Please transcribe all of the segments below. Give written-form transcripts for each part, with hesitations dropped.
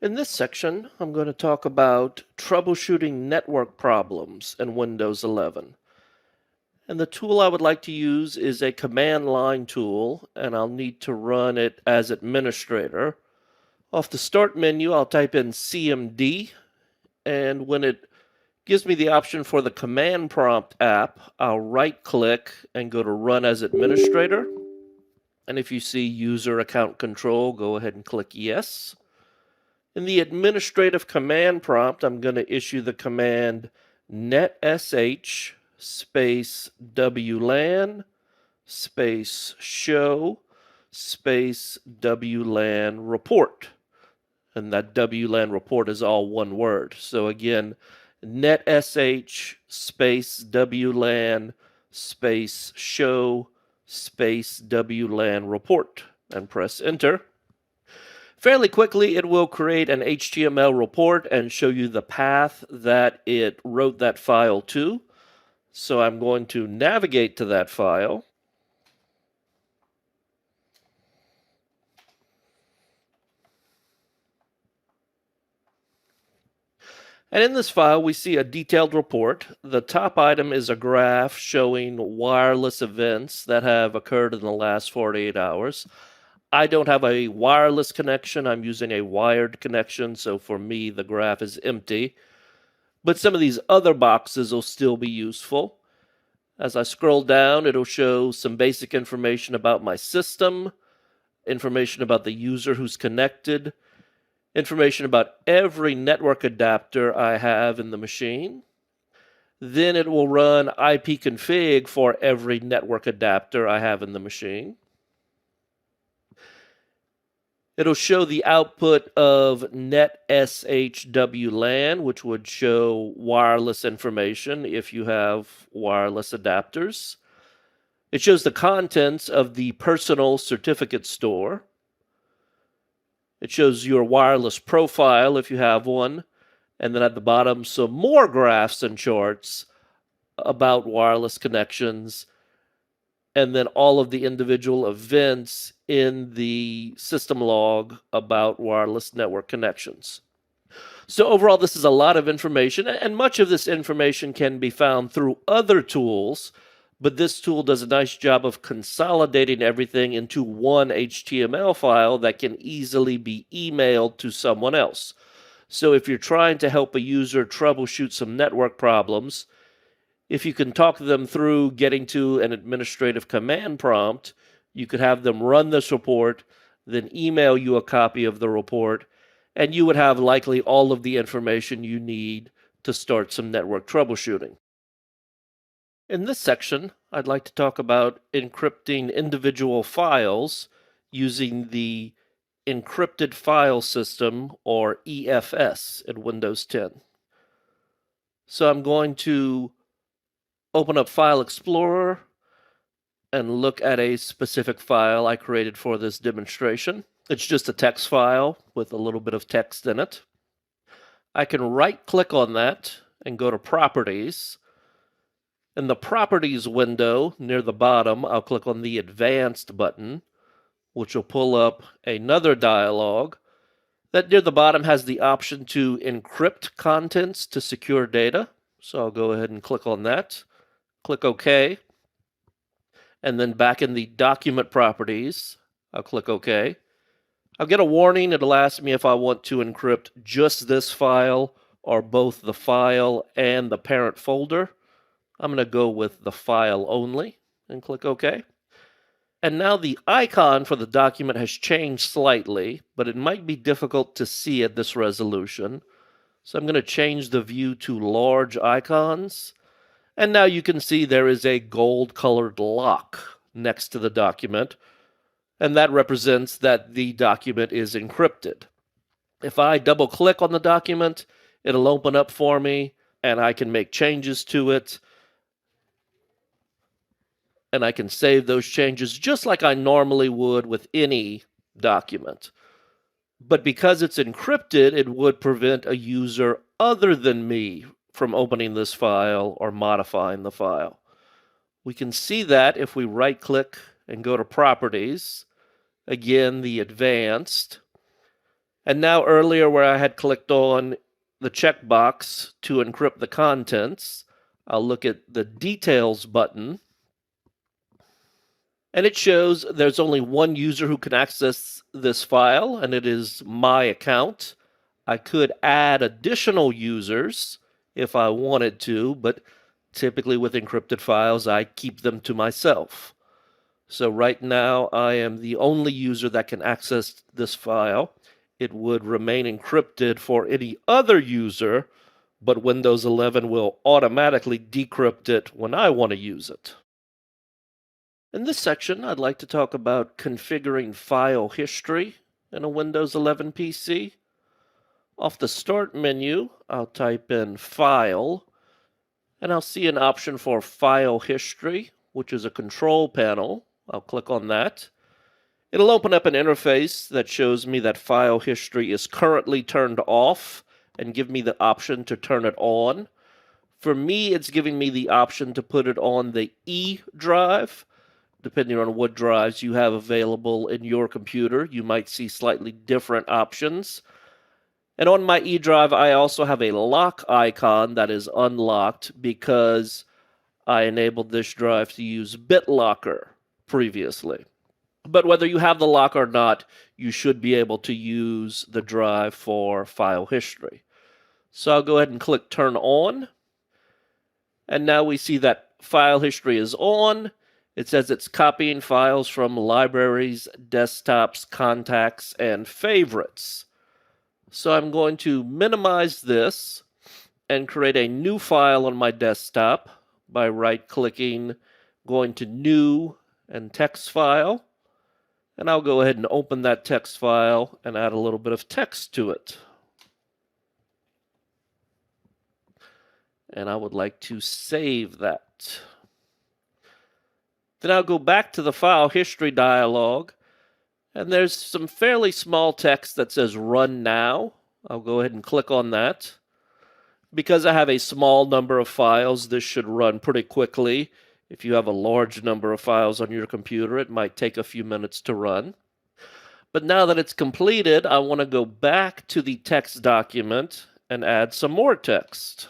In this section, I'm going to talk about troubleshooting network problems in Windows 11. And the tool I would like to use is a command line tool, and I'll need to run it as administrator. Off the start menu, I'll type in CMD, and when it gives me the option for the command prompt app, I'll right click and go to run as administrator. And if you see user account control, go ahead and click yes. In the administrative command prompt, I'm going to issue the command netsh space wlan space show space wlan report. And that wlan report is all one word. So again, netsh space wlan space show space wlan report, and press enter. Fairly quickly, it will create an HTML report and show you the path that it wrote that file to. So I'm going to navigate to that file. And in this file, we see a detailed report. The top item is a graph showing wireless events that have occurred in the last 48 hours. I don't have a wireless connection. I'm using a wired connection, so for me, the graph is empty. But some of these other boxes will still be useful. As I scroll down, it'll show some basic information about my system, information about the user who's connected, information about every network adapter I have in the machine. Then it will run ipconfig for every network adapter I have in the machine. It'll show the output of netshwlan, which would show wireless information if you have wireless adapters. It shows the contents of the personal certificate store. It shows your wireless profile if you have one. And then at the bottom, some more graphs and charts about wireless connections, and then all of the individual events in the system log about wireless network connections. So overall, this is a lot of information, and much of this information can be found through other tools, but this tool does a nice job of consolidating everything into one HTML file that can easily be emailed to someone else. So if you're trying to help a user troubleshoot some network problems, if you can talk them through getting to an administrative command prompt, you could have them run this report, then email you a copy of the report, and you would have likely all of the information you need to start some network troubleshooting. In this section, I'd like to talk about encrypting individual files using the Encrypted File System, or EFS, in Windows 10. So I'm going to open up File Explorer and look at a specific file I created for this demonstration. It's just a text file with a little bit of text in it. I can right-click on that and go to Properties. In the Properties window near the bottom, I'll click on the Advanced button, which will pull up another dialog that near the bottom has the option to encrypt contents to secure data. So I'll go ahead and click on that. Click OK. And then back in the document properties, I'll click OK. I'll get a warning. It'll ask me if I want to encrypt just this file or both the file and the parent folder. I'm going to go with the file only and click OK. And now the icon for the document has changed slightly, but it might be difficult to see at this resolution. So I'm going to change the view to large icons. And now you can see there is a gold-colored lock next to the document, and that represents that the document is encrypted. If I double-click on the document, it'll open up for me, and I can make changes to it. And I can save those changes just like I normally would with any document. But because it's encrypted, it would prevent a user other than me from opening this file or modifying the file. We can see that if we right-click and go to Properties, again, the Advanced, And now earlier where I had clicked on the checkbox to encrypt the contents, I'll look at the details button, and it shows there's only one user who can access this file, and it is my account. I could add additional users if I wanted to, but typically with encrypted files, I keep them to myself. So right now, I am the only user that can access this file. It would remain encrypted for any other user, but Windows 11 will automatically decrypt it when I want to use it. In this section, I'd like to talk about configuring file history in a Windows 11 PC. Off the Start menu, I'll type in File, and I'll see an option for File History, which is a control panel. I'll click on that. It'll open up an interface that shows me that file history is currently turned off and give me the option to turn it on. For me, it's giving me the option to put it on the E drive. Depending on what drives you have available in your computer, you might see slightly different options. And on my E drive, I also have a lock icon that is unlocked because I enabled this drive to use BitLocker previously. But whether you have the lock or not, you should be able to use the drive for file history. So I'll go ahead and click Turn On. And now we see that file history is on. It says it's copying files from libraries, desktops, contacts, and favorites. So I'm going to minimize this and create a new file on my desktop by right-clicking, going to New and Text File. And I'll go ahead and open that text file and add a little bit of text to it. And I would like to save that. Then I'll go back to the file history dialog, and there's some fairly small text that says Run Now. I'll go ahead and click on that. Because I have a small number of files, this should run pretty quickly. If you have a large number of files on your computer, it might take a few minutes to run. But now that it's completed, I want to go back to the text document and add some more text.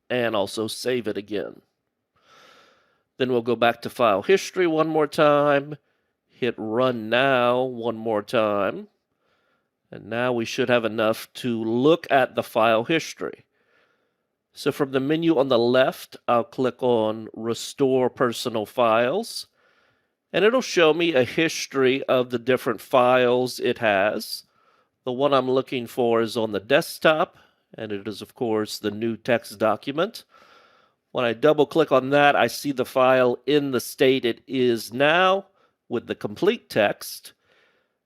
And also save it again. Then we'll go back to file history one more time, hit Run Now one more time, and now we should have enough to look at the file history. So from the menu on the left, I'll click on Restore Personal Files, and it'll show me a history of the different files it has. The one I'm looking for is on the desktop, and it is, of course, the new text document. When I double-click on that, I see the file in the state it is now with the complete text.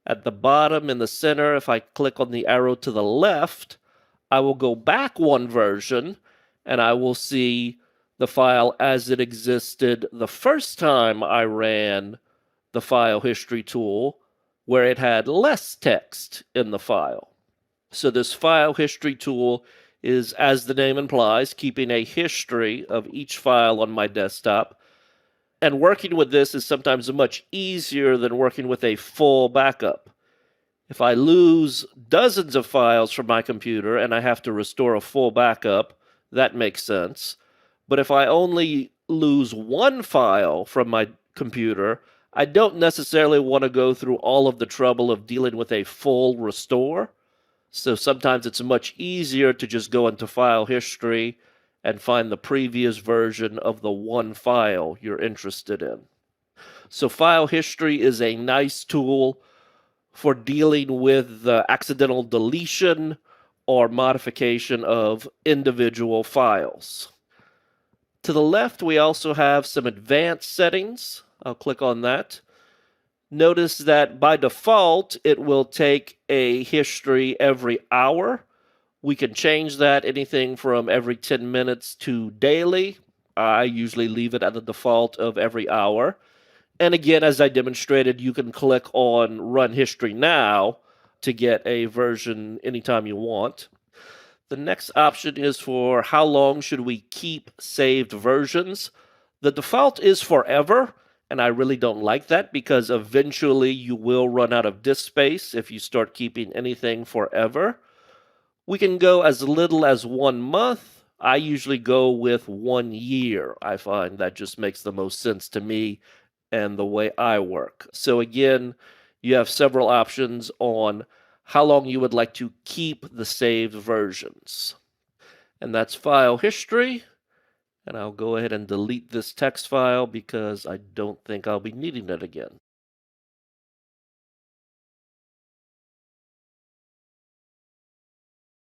At the bottom in the center, if I click on the arrow to the left, I will go back one version, and I will see the file as it existed the first time I ran the file history tool, where it had less text in the file. So this file history tool is, as the name implies, keeping a history of each file on my desktop. And working with this is sometimes much easier than working with a full backup. If I lose dozens of files from my computer and I have to restore a full backup, that makes sense. But if I only lose one file from my computer, I don't necessarily want to go through all of the trouble of dealing with a full restore. So sometimes it's much easier to just go into file history and find the previous version of the one file you're interested in. So file history is a nice tool for dealing with the accidental deletion or modification of individual files. To the left, we also have some advanced settings. I'll click on that. Notice that by default, it will take a history every hour. We can change that anything from every 10 minutes to daily. I usually leave it at the default of every hour. And again, as I demonstrated, you can click on Run History Now to get a version anytime you want. The next option is for how long should we keep saved versions. The default is forever, And I really don't like that because eventually you will run out of disk space if you start keeping anything forever. We can go as little as 1 month. I usually go with 1 year. I find that just makes the most sense to me and the way I work. So, again, you have several options on how long you would like to keep the saved versions. And that's file history. And I'll go ahead and delete this text file because I don't think I'll be needing it again.